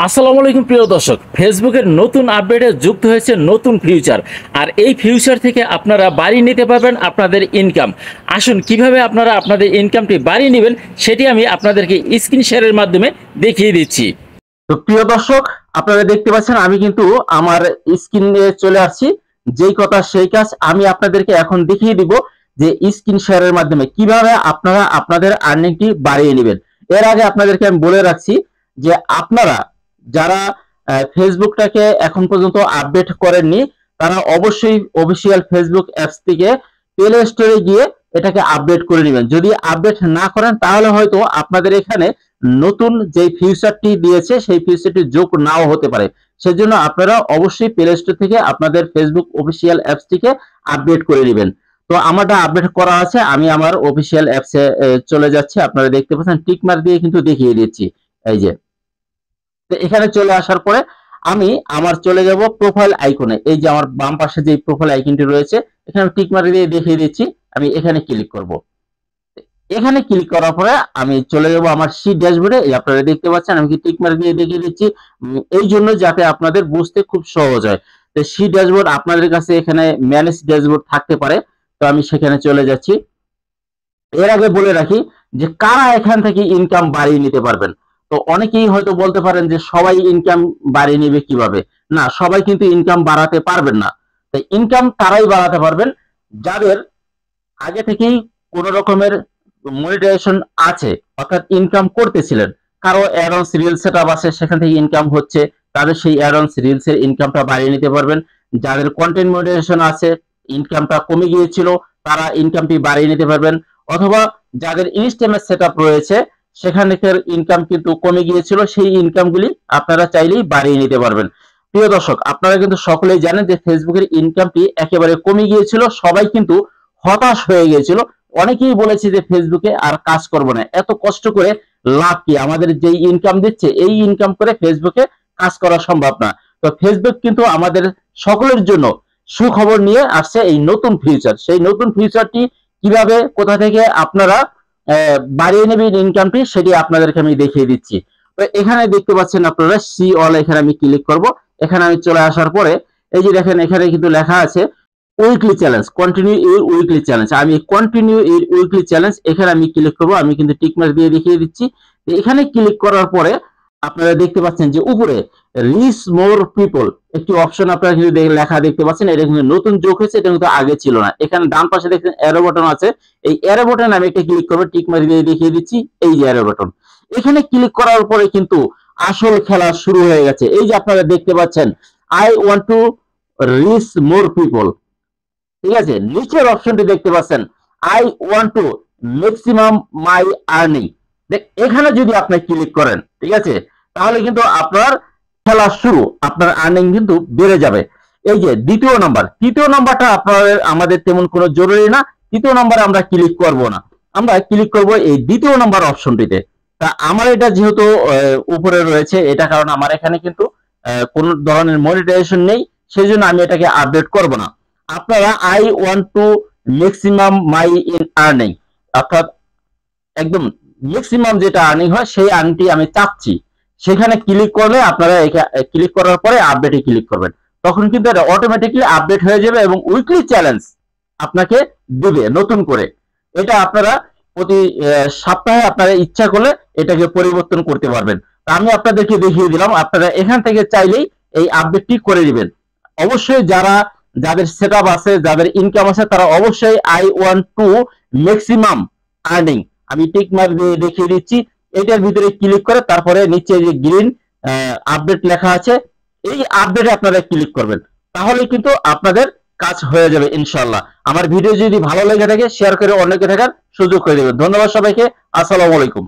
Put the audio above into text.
আসসালামু আলাইকুম প্রিয় দর্শক, ফেসবুকের নতুন আপডেটে যুক্ত হয়েছে নতুন ফিউচার। আর এই ফিউচার থেকে আপনারা বাড়িয়ে নিতে পারবেন আপনাদের ইনকাম। আসুন কিভাবে আপনারা আপনাদের ইনকামটি বাড়িয়ে নেবেন সেটি আমি আপনাদেরকে স্ক্রিন শেয়ারের মাধ্যমে দেখিয়ে দিচ্ছি। তো প্রিয় দর্শক, আপনারা দেখতে পাচ্ছেন আমি কিন্তু আমার স্ক্রিনে চলে আসছি। যেই কথা সেই কাজ, আমি আপনাদেরকে এখন দেখিয়ে দিব যে স্ক্রিন শেয়ারের মাধ্যমে কিভাবে আপনারা আপনাদের আর্নিংটি বাড়িয়ে নেবেন। এর আগে আপনাদেরকে আমি বলে রাখছি যে আপনারা যারা ফেসবুকটাকে এখন পর্যন্ত আপডেট করেননি তারা অবশ্যই অফিসিয়াল ফেসবুক অ্যাপস থেকে প্লে স্টোরে গিয়ে এটাকে আপডেট করে নেবেন। যদি আপডেট না করেন তাহলে হয়তো আপনাদের এখানে নতুন যে ফিউচারটি দিয়েছে সেই ফিউচারটি যোগ নাও হতে পারে। সেজন্য আপনারা অবশ্যই প্লে স্টোর থেকে আপনাদের ফেসবুক অফিসিয়াল অ্যাপসটিকে আপডেট করে নেবেন। তো আমারটা আপডেট করা আছে, আমি আমার অফিসিয়াল অ্যাপসে চলে যাচ্ছি। আপনারা দেখতে পাচ্ছেন টিক মার্ক দিয়ে কিন্তু দেখিয়ে দিচ্ছি। এই যে, তো এখানে চলে আসার পরে আমি আমার চলে যাব প্রোফাইল আইকনে। এই যে আমার বাম পাশে যে প্রোফাইল আইকনটি রয়েছে এখানে টিক মার্ক দিয়ে দেখিয়ে দিচ্ছি। আমি এখানে ক্লিক করব। এখানে ক্লিক করার পরে আমি চলে যাব আমার সি ড্যাশবোর্ডে। এই আপনারা দেখতে পাচ্ছেন আমি কি টিক মার্ক দিয়ে দেখিয়ে দিচ্ছি, এই জন্য যাতে আপনাদের বুঝতে খুব সহজ হয়। তো সি ড্যাশবোর্ড আপনাদের কাছে এখানে ম্যানেজ ড্যাশবোর্ড থাকতে পারে, তো আমি সেখানে চলে যাচ্ছি। এর আগে বলে রাখি যে কারা এখান থেকে ইনকাম বাড়িয়ে নিতে পারবেন। তো অনেকেই হয়তো বলতে পারেন যে সবাই ইনকাম বাড়িয়ে নেবে কিভাবে। না, সবাই কিন্তু ইনকাম বাড়াতে পারবেন না। তো ইনকাম তারাই বাড়াতে পারবেন যাদের আগে থেকেই কোন রকমের মনিটাইজেশন আছে, অর্থাৎ ইনকাম করতেছিলেন। কারো অ্যাডন্স রিল সেটআপ আছে, সেখান থেকে ইনকাম হচ্ছে, তাদের সেই অ্যাডন্স রিলস এর ইনকামটা বাড়িয়ে নিতে পারবেন। যাদের কন্টেন্ট মনিটাইজেশন আছে, ইনকামটা কমে গিয়েছিল, তারা ইনকামটি বাড়িয়ে নিতে পারবেন। অথবা যাদের ইনস্টাগ্রাম সেটআপ রয়েছে সেখান থেকে ইনকাম কিন্তু কমে গিয়েছিল, সেই ইনকামগুলি আপনারা চাইলেই বাড়িয়ে নিতে পারবেন। প্রিয় দর্শক, আপনারা কিন্তু সকলেই জানেন যে ফেসবুকের ইনকামটি একেবারে কমে গিয়েছিল, সবাই কিন্তু হতাশ হয়ে গিয়েছিল। অনেকেই বলেছে যে ফেসবুকে আর কাজ করব না, এত কষ্ট করে লাভ কি, আমাদের যেই ইনকাম দিচ্ছে এই ইনকাম করে ফেসবুকে কাজ করা সম্ভব না। তো ফেসবুক কিন্তু আমাদের সকলের জন্য সুখবর নিয়ে আসছে, এই নতুন ফিউচার। সেই নতুন ফিউচারটি কিভাবে কোথা থেকে আপনারা বাড়িয়ে নেবেন ইনকামটি, সেটি আপনাদেরকে আমি দেখিয়ে দিচ্ছি। তো এখানে দেখতে পাচ্ছেন আপনারা সি অল, এখানে আমি ক্লিক করব। এখানে আমি চলে আসার পরে এই যে দেখেন এখানে কিন্তু লেখা আছে weekly challenge, continue your weekly challenge. আমি কন্টিনিউ ইউর উইকলি চ্যালেঞ্জ এখানে আমি ক্লিক করব। আমি কিন্তু টিক মার্ক দিয়ে দেখিয়ে দিচ্ছি। এখানে ক্লিক করার পরে আপনারা দেখতে পাচ্ছেন যে উপরে রিচ মোর পিপল একটি অপশন আপনারা কিন্তু লেখা দেখতে পাচ্ছেন। এটা কিন্তু নতুন যোগ হয়েছে, এটা কিন্তু আগে ছিল না। এখানে ডান পাশে দেখছেন অ্যারো বাটন আছে, এই অ্যারো বাটন আমি একটা ক্লিক করব। টিক মার্ক দিয়ে দেখিয়ে দিচ্ছি, এই যে অ্যারো বাটন। এখানে ক্লিক করার পরে কিন্তু আসল খেলা শুরু হয়ে গেছে। এই যে আপনারা দেখতে পাচ্ছেন I want to reach more people, ঠিক আছে। নিচের অপশনটি দেখতে পাচ্ছেন I want to maximum my earning. এখানে যদি আপনি ক্লিক করেন, ঠিক আছে, তাহলে কিন্তু আপনার খেলা শুরু, আপনার আর্নিং কিন্তু বেড়ে যাবে। এই যে দ্বিতীয় নাম্বার, তৃতীয় নাম্বারটা আপনাদের আমাদের তেমন কোনো জরুরি না, তৃতীয় নাম্বারে আমরা ক্লিক করব না, আমরা ক্লিক করব এই দ্বিতীয় নাম্বার অপশনটিতে। তা আমার এটা যেহেতু উপরে রয়েছে, এটা কারণ আমার এখানে কিন্তু কোন ধরনের মনিটাইজেশন নেই, সেই জন্য আমি এটাকে আপডেট করব না। আপনারা I want to maximum my in earning, অর্থাৎ একদম ম্যাক্সিমাম যেটা আর্নিং হয় সেই আর্নিংটি আমি চাচ্ছি, সেখানে ক্লিক করলে আপনারা ক্লিক করার পরে আপডেটে ক্লিক করবেন। তখন কিন্তু এটা অটোমেটিকলি আপডেট হয়ে যাবে এবং উইকলি চ্যালেঞ্জ আপনাকে দিবে নতুন করে। এটা আপনারা প্রতি সপ্তাহে আপনারা ইচ্ছা করলে এটাকে পরিবর্তন করতে পারবেন। আমি আপনাদেরকে দেখিয়ে দিলাম, আপনারা এখান থেকে চাইলেই এই আপডেটটি করে দিবেন। অবশ্যই যাদের সেটআপ আছে, যাদের ইনকাম আছে, তারা অবশ্যই I want to maximum earning আমি টিক মার্ক দিয়ে দেখিয়ে দিচ্ছি। এটার ভিতরে ক্লিক করে তারপরে নিচে যে গ্রিন আপডেট লেখা আছে, এই আপডেটে আপনারা ক্লিক করবেন, তাহলে কিন্তু আপনাদের কাজ হয়ে যাবে ইনশাআল্লাহ। আমার ভিডিও যদি ভালো লেগে থাকে শেয়ার করে অন্যকে দেখার সুযোগ করে দেবেন। ধন্যবাদ সবাইকে, আসসালামু আলাইকুম।